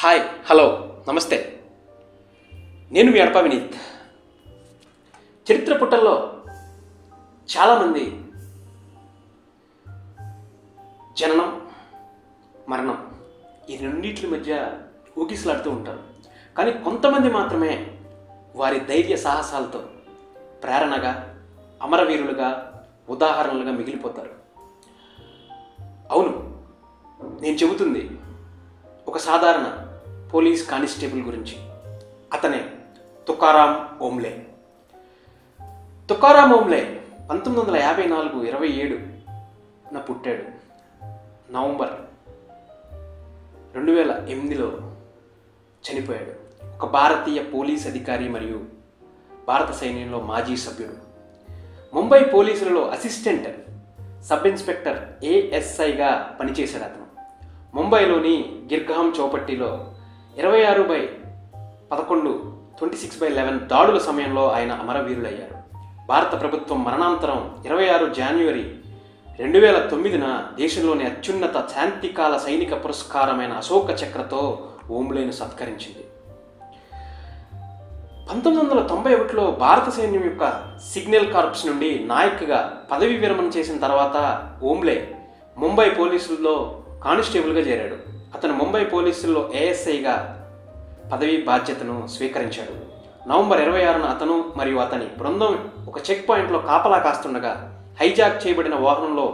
Hi, hello, నమస్తే. నేను మీ అడప వినీత్. చరిత్ర పుటల్లో చాలామంది జననం, మరణం ఈ రెండింటి మధ్య ఊగిసలాడుతూ ఉంటారు. కానీ కొంతమంది మాత్రమే వారి ధైర్య సాహసాలతో ప్రేరణగా, అమరవీరులుగా, ఉదాహరణలుగా మిగిలిపోతారు. అవును, నేను చెబుతుంది ఒక సాధారణ పోలీస్ కానిస్టేబుల్ గురించి. అతనే తుకారాం ఓంబ్లే. తుకారాం ఓంబ్లే 1954 27 పుట్టాడు. నవంబర్ 2008లో చనిపోయాడు. ఒక భారతీయ పోలీస్ అధికారి మరియు భారత సైన్యంలో మాజీ సభ్యుడు. ముంబై పోలీసులలో అసిస్టెంట్ సబ్ ఇన్స్పెక్టర్ ASIగా పనిచేశాడు. అతను ముంబైలోని గిర్గాం చౌపట్టిలో 26/11 26/11 దాడుల సమయంలో ఆయన అమరవీరులయ్యారు. భారత ప్రభుత్వం మరణాంతరం 26 జనవరి 2009 దేశంలోని అత్యున్నత శాంతికాల సైనిక పురస్కారమైన అశోక చక్రతో ఓంబ్లేను సత్కరించింది. 1991లో భారత సైన్యం యొక్క సిగ్నల్ కార్ప్స్ నుండి నాయక్గా పదవీ విరమణ చేసిన తర్వాత ఓంబ్లే ముంబై పోలీసుల్లో కానిస్టేబుల్గా చేరాడు. అతను ముంబై పోలీసుల్లో ASIగా పదవీ బాధ్యతను స్వీకరించాడు. నవంబర్ 26న అతను మరియు అతని బృందం ఒక చెక్ పాయింట్లో కాపలా కాస్తుండగా హైజాక్ చేయబడిన వాహనంలో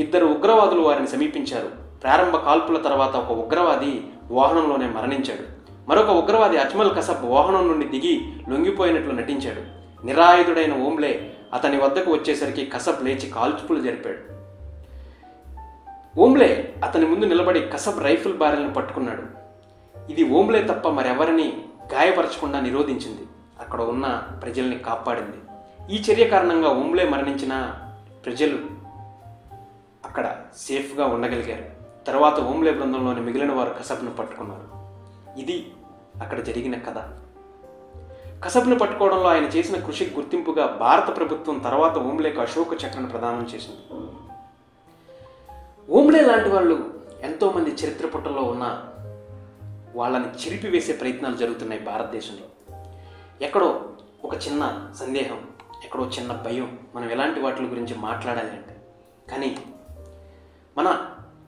2 ఉగ్రవాదులు వారిని సమీపించారు. ప్రారంభ కాల్పుల తర్వాత ఒక ఉగ్రవాది వాహనంలోనే మరణించాడు. మరొక ఉగ్రవాది అజ్మల్ కసబ్ వాహనం నుండి దిగి లొంగిపోయినట్లు నటించాడు. నిరాయుధుడైన ఓంబ్లే అతని వద్దకు వచ్చేసరికి కసబ్ లేచి కాల్పులు జరిపాడు. ఓంబ్లే అతని ముందు నిలబడి కసబ్ రైఫిల్ బ్యారెల్ను పట్టుకున్నాడు. ఇది ఓంబ్లే తప్ప మరెవరిని గాయపరచకుండా నిరోధించింది. అక్కడ ఉన్న ప్రజల్ని కాపాడింది. ఈ చర్య కారణంగా ఓంబ్లే మరణించిన ప్రజలు అక్కడ సేఫ్గా ఉండగలిగారు. తర్వాత ఓంబ్లే బృందంలోని మిగిలిన వారు కసబ్ను పట్టుకున్నారు. ఇది అక్కడ జరిగిన కథ. కసబ్ను పట్టుకోవడంలో ఆయన చేసిన కృషికి గుర్తింపుగా భారత ప్రభుత్వం తర్వాత ఓంబ్లేకు అశోక చక్రను ప్రదానం చేసింది. ఓంబ్లే లాంటి వాళ్ళు ఎంతోమంది చరిత్ర పుటల్లో ఉన్న వాళ్ళని చిరిపివేసే ప్రయత్నాలు జరుగుతున్నాయి భారతదేశంలో. ఎక్కడో ఒక చిన్న సందేహం, ఎక్కడో చిన్న భయం, మనం ఎలాంటి వాటి గురించి మాట్లాడాలి అంటే. కానీ మన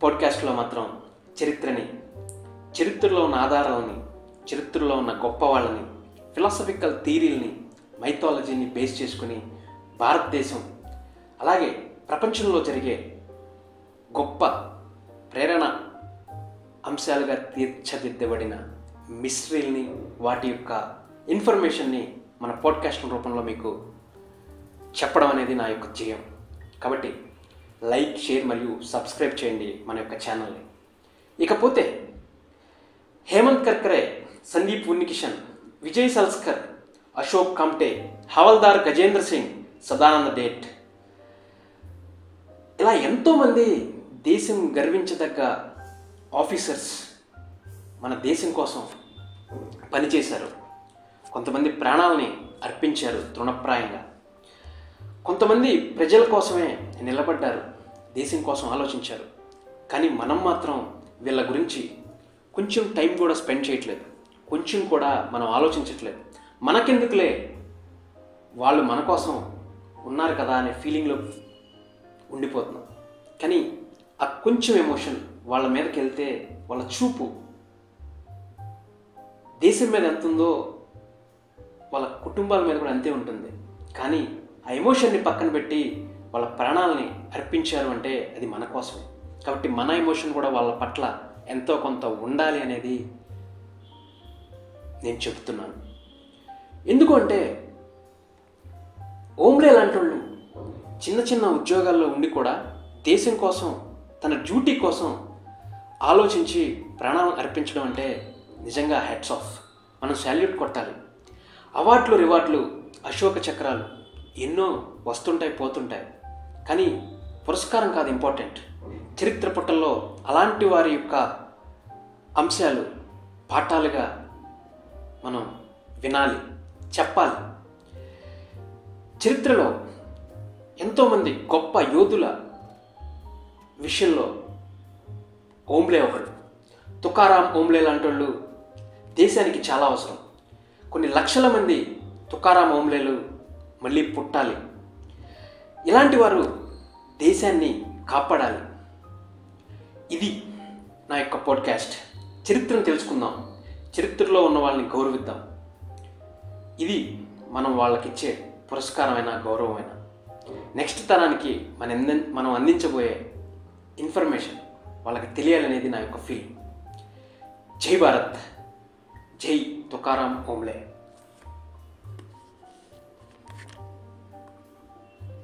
పాడ్కాస్ట్లో మాత్రం చరిత్రలో ఉన్న ఆధారాలని, చరిత్రలో ఉన్న గొప్ప వాళ్ళని, ఫిలాసఫికల్ థియరీలని, మైథాలజీని బేస్ చేసుకుని భారతదేశం అలాగే ప్రపంచంలో జరిగే గొప్ప ప్రేరణ అంశాలుగా తీర్చిదిద్దబడిన మిస్టరీల్ని, వాటి యొక్క ఇన్ఫర్మేషన్ని మన పాడ్కాస్ట్ రూపంలో మీకు చెప్పడం అనేది నా యొక్క ధ్యేయం. కాబట్టి లైక్, షేర్ మరియు సబ్స్క్రైబ్ చేయండి మన యొక్క ఛానల్ని. ఇకపోతే హేమంత్ కర్కరే, సందీప్ ఉన్నికిషన్, విజయ్ సల్స్కర్, అశోక్ కామ్టే, హవల్దార్ గజేంద్ర సింగ్, సదానంద డేట్, ఇలా ఎంతోమంది దేశం గర్వించదగ్గ ఆఫీసర్స్ మన దేశం కోసం పనిచేశారు. కొంతమంది ప్రాణాలని అర్పించారు తృణప్రాయంగా. కొంతమంది ప్రజల కోసమే నిలబడ్డారు, దేశం కోసం ఆలోచించారు. కానీ మనం మాత్రం వీళ్ళ గురించి కొంచెం టైం కూడా స్పెండ్ చేయట్లేదు, కొంచెం కూడా మనం ఆలోచించట్లేదు. మనకెందుకులే, వాళ్ళు మన కోసం ఉన్నారు కదా అనే ఫీలింగ్లో ఉండిపోతున్నాం. కానీ ఆ కొంచెం ఎమోషన్ వాళ్ళ మీదకి వెళ్తే, వాళ్ళ చూపు దేశం మీద ఎంత ఉందో వాళ్ళ కుటుంబాల మీద కూడా అంతే ఉంటుంది. కానీ ఆ ఎమోషన్ని పక్కన పెట్టి వాళ్ళ ప్రాణాలని అర్పించారు అంటే అది మన కోసమే. కాబట్టి మన ఎమోషన్ కూడా వాళ్ళ పట్ల ఎంతో కొంత ఉండాలి అనేది నేను చెబుతున్నాను. ఎందుకు అంటే ఓంబ్లే లాంటి వాళ్ళు చిన్న చిన్న ఉద్యోగాల్లో ఉండి కూడా దేశం కోసం, తన డ్యూటీ కోసం ఆలోచించి ప్రాణాలను అర్పించడం అంటే నిజంగా హ్యాట్స్ ఆఫ్. మనం శాల్యూట్ కొట్టాలి. అవార్డులు, రివార్డులు, అశోక చక్రాలు ఎన్నో వస్తుంటాయి, పోతుంటాయి. కానీ పురస్కారం కాదు ఇంపార్టెంట్. చరిత్ర పుటల్లో అలాంటి వారి యొక్క అంశాలు పాఠాలుగా మనం వినాలి, చెప్పాలి. చరిత్రలో ఎంతోమంది గొప్ప యోధుల విషయంలో ఓంబ్లే ఒకడు. తుకారాం ఓంబ్లే లాంటి వాళ్ళు దేశానికి చాలా అవసరం. కొన్ని లక్షల మంది తుకారాం ఓంబ్లేలు మళ్ళీ పుట్టాలి. ఇలాంటి వారు దేశాన్ని కాపాడాలి. ఇది నా యొక్క పాడ్కాస్ట్. చరిత్రను తెలుసుకుందాం, చరిత్రలో ఉన్న వాళ్ళని గౌరవిద్దాం. ఇది మనం వాళ్ళకిచ్చే పురస్కారమైన గౌరవమైన నెక్స్ట్ తరానికి మనం అందించబోయే ఇన్ఫర్మేషన్ వాళ్ళకి తెలియాలనేది నా యొక్క ఫీల్. జై భారత్, జై తుకారాం ఓంబ్లే.